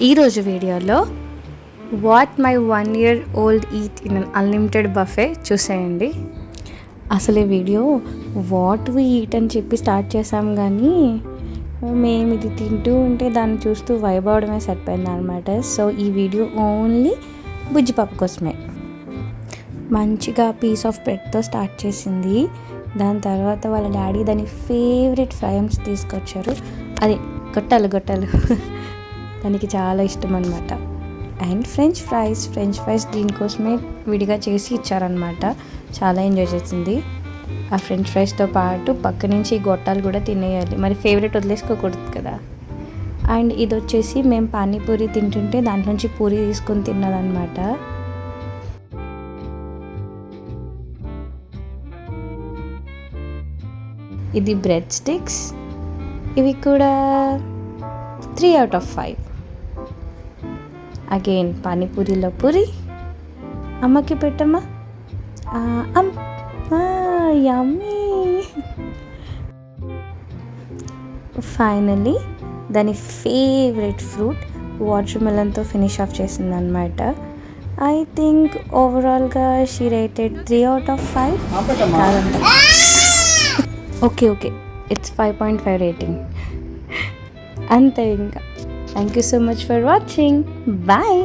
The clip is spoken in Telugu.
ఈరోజు వీడియోలో what my 1 year old eat in an unlimited buffet చూసేయండి. అసలు ఈ వీడియో వాట్ వి ఈట్ అని చెప్పి స్టార్ట్ చేసాం, కానీ మేము ఇది తింటూ ఉంటే దాన్ని చూస్తూ వైబ్ అవడమే సరిపోయింది అనమాట. సో ఈ వీడియో ఓన్లీ బుజ్జిపాప కోసమే. మంచిగా పీస్ ఆఫ్ బ్రెడ్తో స్టార్ట్ చేసింది. దాని తర్వాత వాళ్ళ డాడీ దాని ఫేవరెట్ ఫ్రైమ్స్ తీసుకొచ్చారు. అది గొట్టాలు దానికి చాలా ఇష్టం అనమాట. అండ్ ఫ్రెంచ్ ఫ్రైస్ దీనికోసమే విడిగా చేసి ఇచ్చారనమాట. చాలా ఎంజాయ్ చేసింది. ఆ ఫ్రెంచ్ ఫ్రైస్తో పాటు పక్క నుంచి గొట్టాలు కూడా తినేయాలి, మరి ఫేవరెట్ వదిలేసుకోకూడదు కదా. అండ్ ఇది వచ్చేసి మేము పానీపూరి తింటుంటే దాంట్లోంచి పూరి తీసుకొని తిన్నదనమాట. ఇది బ్రెడ్ స్టిక్స్, ఇవి కూడా 3 out of 5. అగైన్ పానీపూరిలో పూరి. అమ్మకి పెట్టమ్మా. యమ్మీ. ఫైనలీ దాని ఫేవరెట్ ఫ్రూట్ వాటర్ మెలన్తో ఫినిష్ ఆఫ్ చేసిందనమాట. ఐ థింక్ ఓవరాల్గా షీ రేటెడ్ 3 out of 5 కాదంట. ఓకే ఇట్స్ 5.5 రేటింగ్ అంతే. ఇంకా thank you so much for watching. Bye.